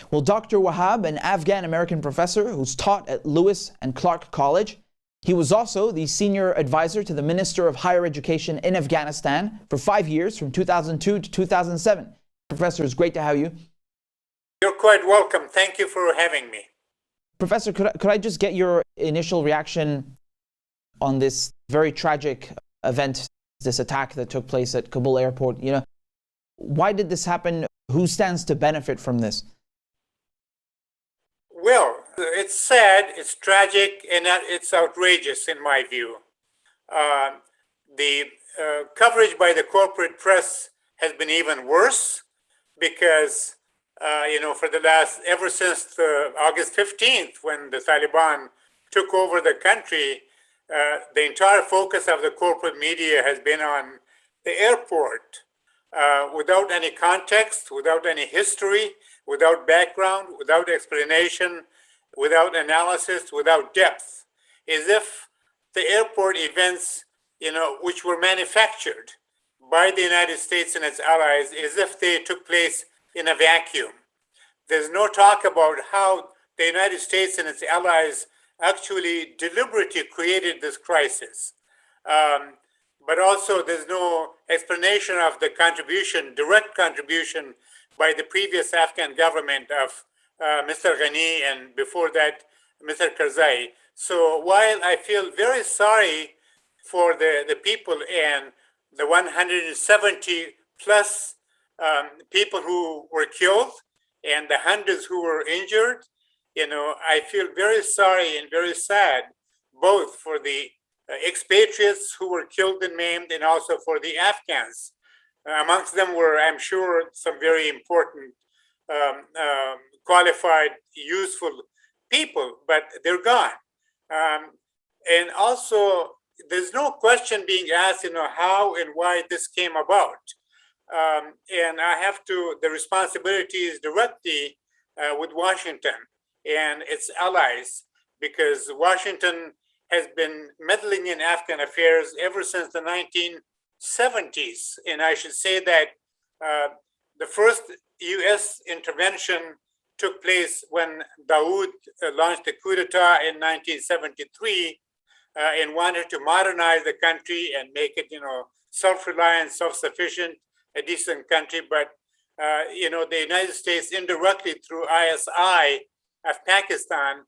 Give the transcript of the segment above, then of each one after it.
Well, Dr. Wahab, an Afghan-American professor who's taught at Lewis and Clark College, he was also the senior advisor to the Minister of Higher Education in Afghanistan for 5 years, from 2002 to 2007. Professor, it's great to have you. You're quite welcome. Thank you for having me. Professor, could I just get your initial reaction on this very tragic event, this attack that took place at Kabul airport? You know, why did this happen? Who stands to benefit from this? Well, it's sad, it's tragic, and it's outrageous in my view. The coverage by the corporate press has been even worse because, for the ever since August 15th, when the Taliban took over the country, the entire focus of the corporate media has been on the airport, without any context, without any history, without background, without explanation, without analysis, without depth, as if the airport events, which were manufactured by the United States and its allies, as if they took place in a vacuum. There's no talk about how the United States and its allies actually deliberately created this crisis. But also there's no explanation of the direct contribution by the previous Afghan government of Mr. Ghani and before that, Mr. Karzai. So while I feel very sorry for the people and the 170 plus people who were killed and the hundreds who were injured, I feel very sorry and very sad, both for the expatriates who were killed and maimed and also for the Afghans. Amongst them were, I'm sure, some very important, qualified, useful people, but they're gone. And also, there's no question being asked, how and why this came about. And the responsibility is directly with Washington and its allies, because Washington has been meddling in Afghan affairs ever since the 1970s. And I should say that the first US intervention took place when Dawood launched a coup d'etat in 1973 and wanted to modernize the country and make it, self-reliant, self-sufficient, a decent country. But, the United States indirectly through ISI of Pakistan,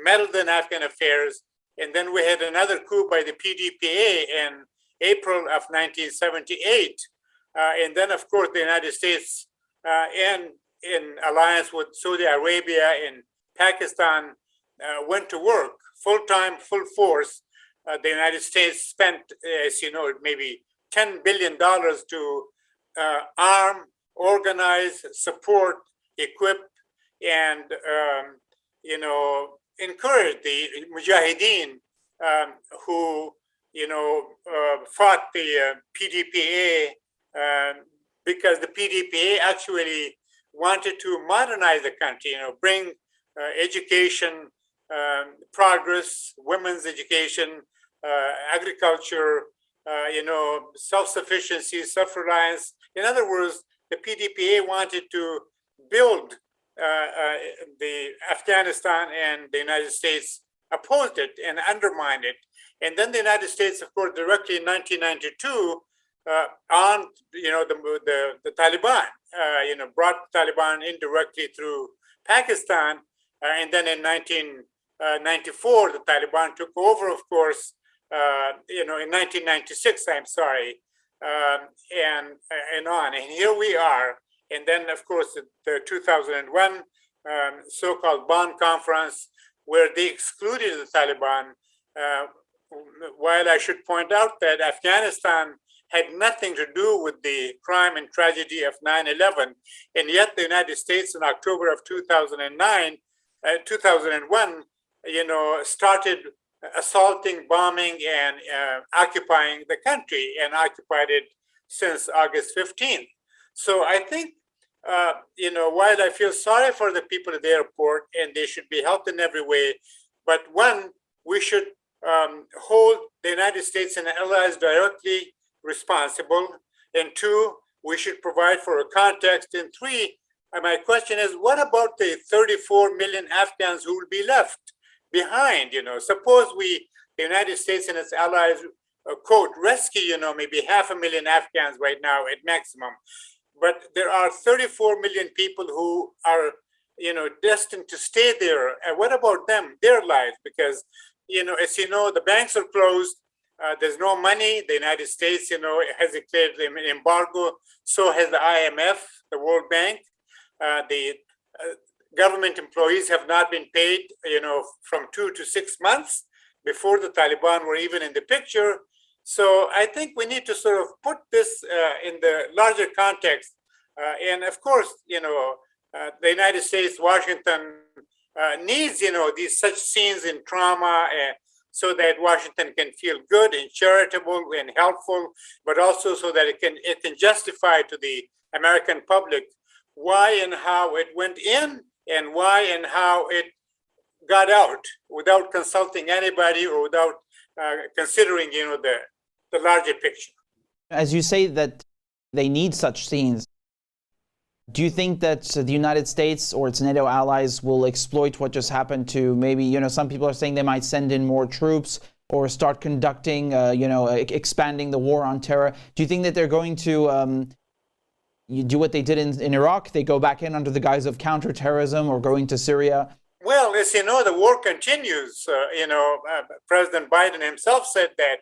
meddled in Afghan affairs. And then we had another coup by the PDPA in April of 1978. And then, of course, the United States, and in alliance with Saudi Arabia and Pakistan, went to work full-time, full force. The United States spent, as you know, maybe $10 billion to arm, organize, support, equip, and encourage the Mujahideen who fought the PDPA because the PDPA actually wanted to modernize the country, bring education, progress, women's education, agriculture, self-sufficiency, self-reliance. In other words, the PDPA wanted to build the Afghanistan, and the United States opposed it and undermined it. And then the United States, of course, directly in 1992, armed, the Taliban, brought the Taliban indirectly through Pakistan. And then in 1994, the Taliban took over, of course, in 1996, I'm sorry, and on. And here we are. And then, of course, the 2001 so-called Bonn Conference, where they excluded the Taliban, while I should point out that Afghanistan had nothing to do with the crime and tragedy of 9/11, and yet the United States in October of 2001, started assaulting, bombing, and occupying the country, and occupied it since August 15th. So I think, while I feel sorry for the people at the airport and they should be helped in every way, but one, we should hold the United States and allies directly responsible, and two, we should provide for a context, and three, my question is, what about the 34 million Afghans who will be left behind? Suppose the United States and its allies, quote, rescue, maybe 500,000 Afghans right now at maximum. But there are 34 million people who are, destined to stay there. And what about them, their lives? Because, as you know, the banks are closed. There's no money. The United States, has declared an embargo. So has the IMF, the World Bank. The government employees have not been paid, from 2 to 6 months before the Taliban were even in the picture. So I think we need to sort of put this in the larger context. And of course, the United States, Washington needs, these such scenes in trauma so that Washington can feel good and charitable and helpful, but also so that it can justify to the American public why and how it went in and why and how it got out without consulting anybody or without considering, the larger picture. As you say that they need such scenes, do you think that the United States or its NATO allies will exploit what just happened to maybe, some people are saying they might send in more troops or start conducting, expanding the war on terror? Do you think that they're going to do what they did in Iraq? They go back in under the guise of counterterrorism or going to Syria? Well, as you know, the war continues. President Biden himself said that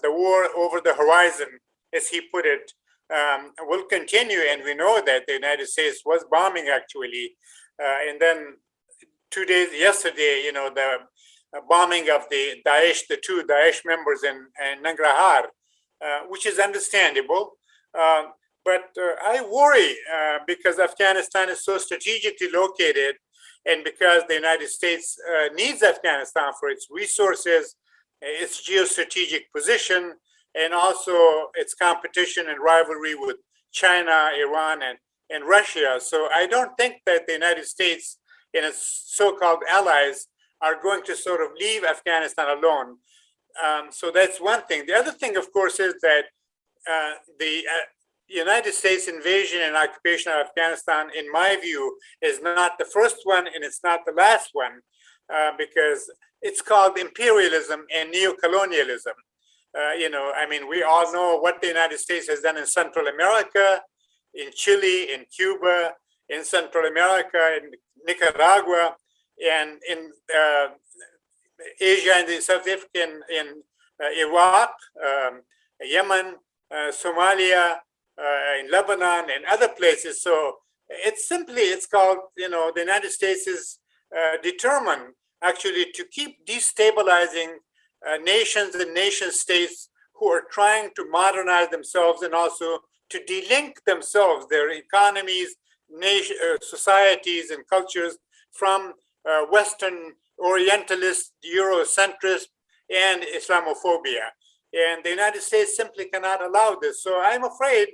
the war over the horizon, as he put it, will continue. And we know that the United States was bombing actually. And then 2 days yesterday, the bombing of the two Daesh members in Nangarhar, which is understandable. But I worry because Afghanistan is so strategically located and because the United States needs Afghanistan for its resources, its geostrategic position, and also its competition and rivalry with China, Iran, and Russia. So I don't think that the United States and its so-called allies are going to sort of leave Afghanistan alone. So that's one thing. The other thing, of course, is that the United States invasion and occupation of Afghanistan, in my view, is not the first one and it's not the last one, because it's called imperialism and neocolonialism. We all know what the United States has done in Central America, in Chile, in Cuba, in Central America, in Nicaragua, and in Asia and the South African, in Iraq, Yemen, Somalia, in Lebanon, and other places. So it's called, the United States is determined actually to keep destabilizing nations and nation states who are trying to modernize themselves and also to delink themselves, their economies, societies, and cultures from Western Orientalist, Eurocentrist, and Islamophobia. And the United States simply cannot allow this. So I'm afraid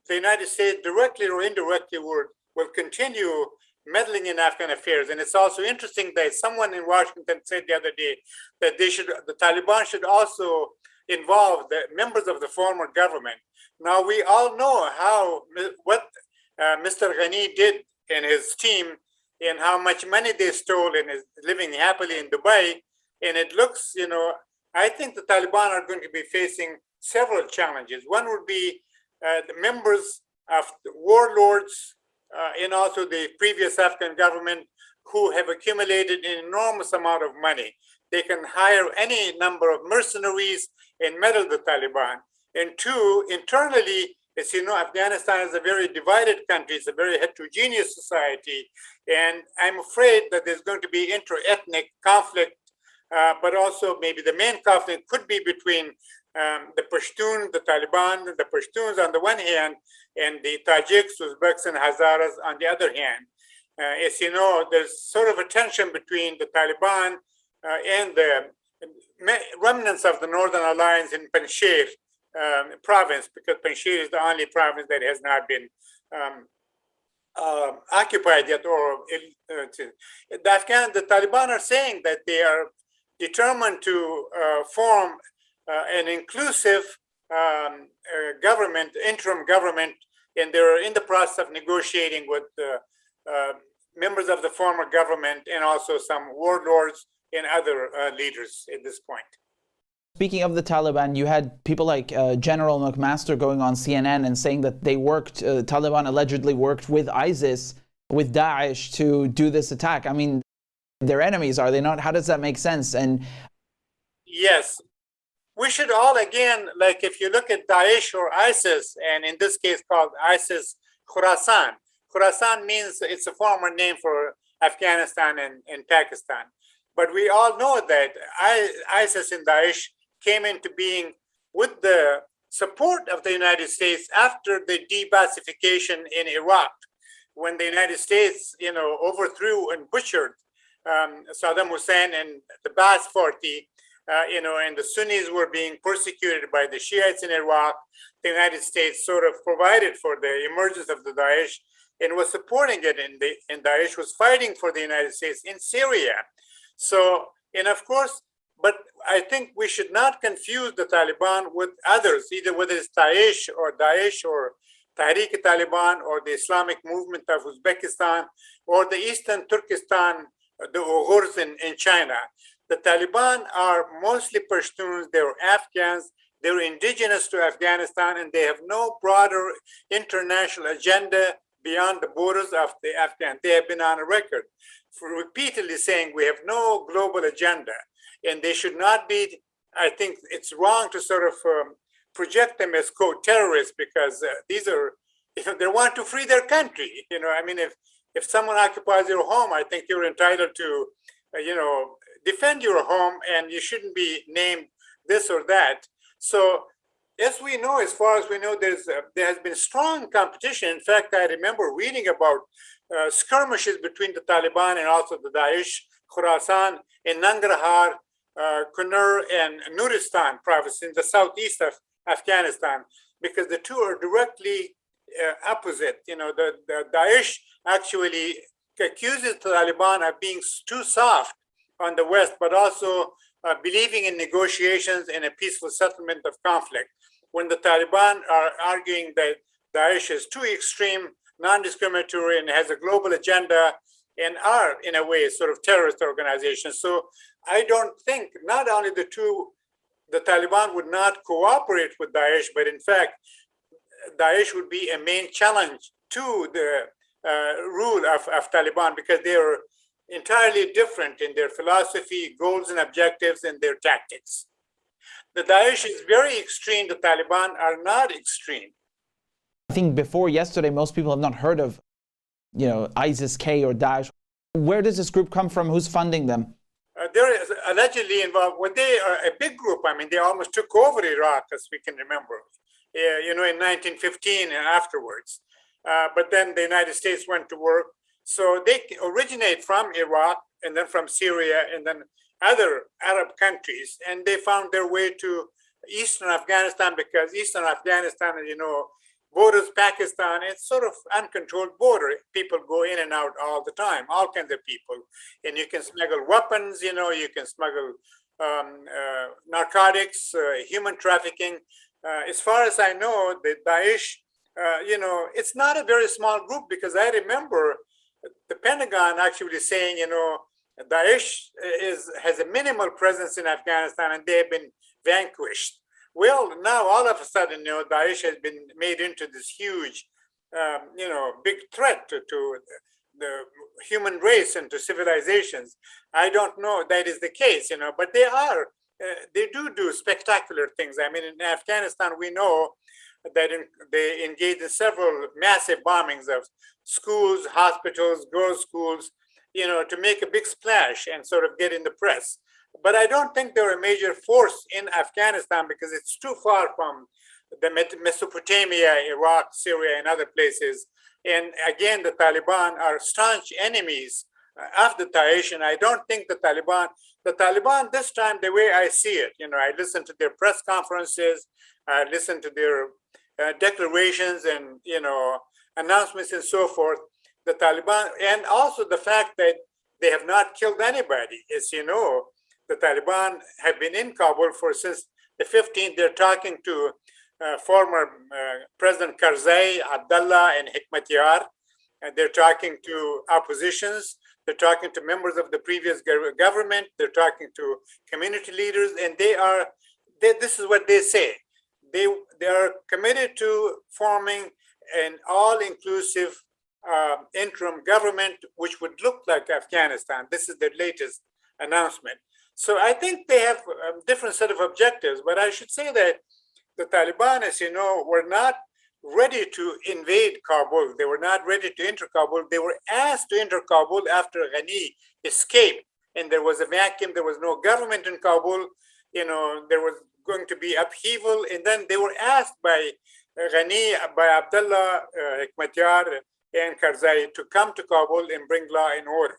the United States, directly or indirectly, will continue meddling in Afghan affairs. And it's also interesting that someone in Washington said the other day that the Taliban should also involve the members of the former government. Now, we all know what Mr. Ghani did and his team and how much money they stole and is living happily in Dubai. And it looks, I think the Taliban are going to be facing several challenges. One would be the members of the warlords and also the previous Afghan government who have accumulated an enormous amount of money. They can hire any number of mercenaries and meddle the Taliban. And two, internally, as you know, Afghanistan is a very divided country. It's a very heterogeneous society. And I'm afraid that there's going to be inter-ethnic conflict, but also maybe the main conflict could be between the Pashtun, the Taliban, the Pashtuns on the one hand, and the Tajiks, Uzbeks, and Hazaras on the other hand. As you know, there's sort of a tension between the Taliban and the remnants of the Northern Alliance in Panjshir province, because Panjshir is the only province that has not been occupied yet. Or the Taliban are saying that they are determined to form an inclusive government, interim government, and they're in the process of negotiating with members of the former government and also some warlords and other leaders at this point. Speaking of the Taliban, you had people like General McMaster going on CNN and saying that they Taliban allegedly worked with ISIS, with Daesh to do this attack. I mean, they're enemies, are they not? How does that make sense? And yes, we should all, again, like if you look at Daesh or ISIS, and in this case called ISIS Khorasan. Khorasan means it's a former name for Afghanistan and Pakistan. But we all know that ISIS and Daesh came into being with the support of the United States after the de-Baathification in Iraq, when the United States, overthrew and butchered Saddam Hussein and the Ba'ath Party, and the Sunnis were being persecuted by the Shiites in Iraq. The United States sort of provided for the emergence of the Daesh and was supporting it, and Daesh was fighting for the United States in Syria. So, and of course, but I think we should not confuse the Taliban with others, either whether it's Daesh or Tehrik-e-Taliban or the Islamic movement of Uzbekistan or the Eastern Turkestan, the Uyghurs in China. The Taliban are mostly Pashtuns, they're Afghans, they're indigenous to Afghanistan, and they have no broader international agenda beyond the borders of the Afghan. They have been on a record for repeatedly saying we have no global agenda, and they should not be. I think it's wrong to sort of project them as quote terrorists, because these are, they want to free their country. I mean, if someone occupies your home, I think you're entitled to, defend your home, and you shouldn't be named this or that. So, as we know, as far as we know, there has been strong competition. In fact, I remember reading about skirmishes between the Taliban and also the Daesh, Khorasan, in Nangarhar, Kunar, and Nuristan province in the southeast of Afghanistan, because the two are directly opposite. The Daesh actually accuses the Taliban of being too soft on the West, but also believing in negotiations and a peaceful settlement of conflict, when the Taliban are arguing that Daesh is too extreme, non-discriminatory, and has a global agenda, and are, in a way, sort of terrorist organizations. So I don't think, not only the Taliban would not cooperate with Daesh, but in fact, Daesh would be a main challenge to the rule of Taliban, because they are entirely different in their philosophy, goals and objectives, and their tactics. The Daesh is very extreme. The Taliban are not extreme. I think before yesterday, most people have not heard of, ISIS-K or Daesh. Where does this group come from? Who's funding them? They're allegedly involved. Well, they are a big group. I mean, they almost took over Iraq, as we can remember, in 1915 and afterwards. But then the United States went to work. So they originate from Iraq, and then from Syria, and then other Arab countries, and they found their way to Eastern Afghanistan, because Eastern Afghanistan, borders Pakistan. It's sort of uncontrolled border. People go in and out all the time, all kinds of people. And you can smuggle weapons, you can smuggle narcotics, human trafficking. As far as I know, the Daesh, it's not a very small group, because I remember the Pentagon actually saying, Daesh has a minimal presence in Afghanistan, and they have been vanquished. Well, now all of a sudden, Daesh has been made into this huge, big threat to the human race and to civilizations. I don't know that is the case, but they do spectacular things. I mean, in Afghanistan, we know that they engaged in several massive bombings of schools, hospitals, girls' schools, to make a big splash and sort of get in the press. But I don't think they're a major force in Afghanistan, because it's too far from the Mesopotamia, Iraq, Syria, and other places. And again, the Taliban are staunch enemies of the Daesh, and I don't think the Taliban this time, the way I see it, I listen to their press conferences, I listen to their declarations and, announcements and so forth. The Taliban, and also the fact that they have not killed anybody. As you know, the Taliban have been in Kabul since the 15th. They're talking to former President Karzai, Abdullah, and Hikmatyar. And they're talking to oppositions. They're talking to members of the previous government. They're talking to community leaders, and this is what they say. They are committed to forming an all-inclusive interim government, which would look like Afghanistan. This is their latest announcement. So I think they have a different set of objectives, but I should say that the Taliban, as you know, were not ready to invade Kabul. They were not ready to enter Kabul. They were asked to enter Kabul after Ghani escaped, and there was a vacuum. There was no government in Kabul. There was going to be upheaval, and then they were asked by Ghani, by Abdullah, Hikmatyar, and Karzai to come to Kabul and bring law and order.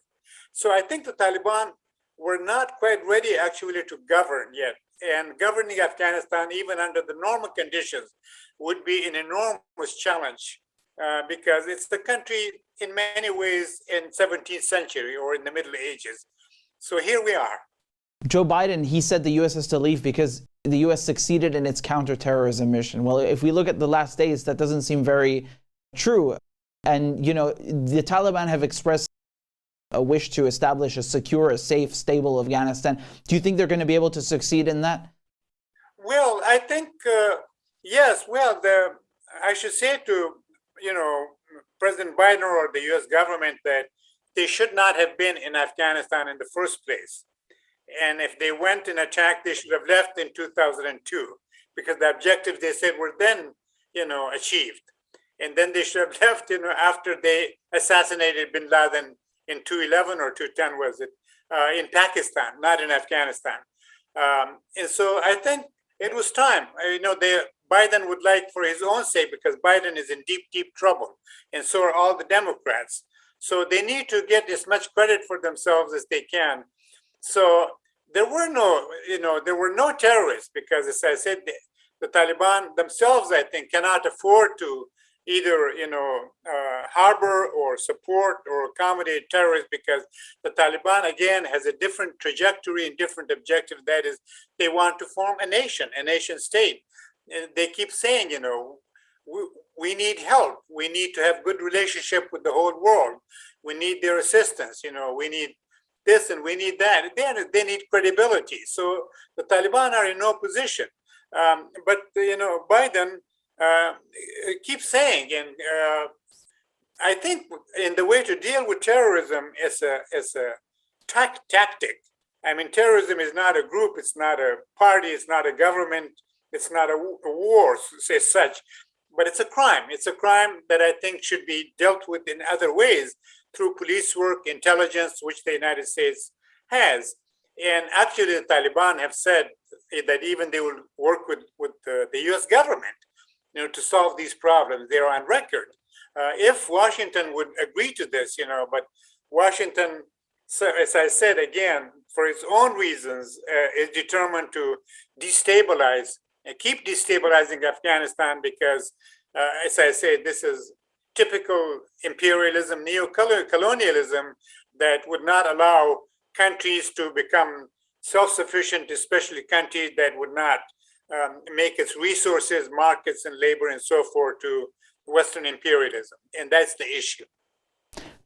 So I think the Taliban were not quite ready actually to govern yet. And governing Afghanistan, even under the normal conditions, would be an enormous challenge because it's the country in many ways in 17th century or in the Middle Ages. So here we are. Joe Biden, he said the U.S. has to leave because the U.S. succeeded in its counterterrorism mission. Well, if we look at the last days, that doesn't seem very true. And, the Taliban have expressed a wish to establish a secure, a safe, stable Afghanistan. Do you think they're going to be able to succeed in that? Well, I think, yes. Well, I should say to, President Biden or the U.S. government that they should not have been in Afghanistan in the first place. And if they went and attacked, they should have left in 2002 because the objectives they said were then, achieved. And then they should have left, after they assassinated bin Laden in 2011 or 2010, was it, in Pakistan, not in Afghanistan. And so I think it was time. Biden would like, for his own sake, because Biden is in deep, deep trouble, and so are all the Democrats. So they need to get as much credit for themselves as they can. So there were no terrorists because, as I said, the Taliban themselves, I think, cannot afford to either harbor or support or accommodate terrorists because the Taliban again has a different trajectory and different objective. That is, they want to form a nation state. And they keep saying, we need help. We need to have good relationship with the whole world. We need their assistance. We need this and we need that. They need credibility. So the Taliban are in no position. But Biden keeps saying, and I think in the way to deal with terrorism is a tactic. I mean, terrorism is not a group, it's not a party, it's not a government, it's not a war as such, but it's a crime. It's a crime that I think should be dealt with in other ways through police work, intelligence, which the United States has. And actually, the Taliban have said that even they will work with the U.S. government, to solve these problems. They're on record. If Washington would agree to this, but Washington, as I said again, for its own reasons, is determined to destabilize and keep destabilizing Afghanistan because, as I said, this is typical imperialism, neo-colonialism that would not allow countries to become self-sufficient, especially countries that would not make its resources, markets, and labor, and so forth to Western imperialism. And that's the issue.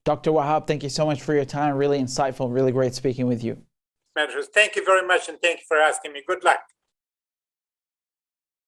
Dr. Wahab, thank you so much for your time. Really insightful, really great speaking with you. Thank you very much, and thank you for asking me. Good luck.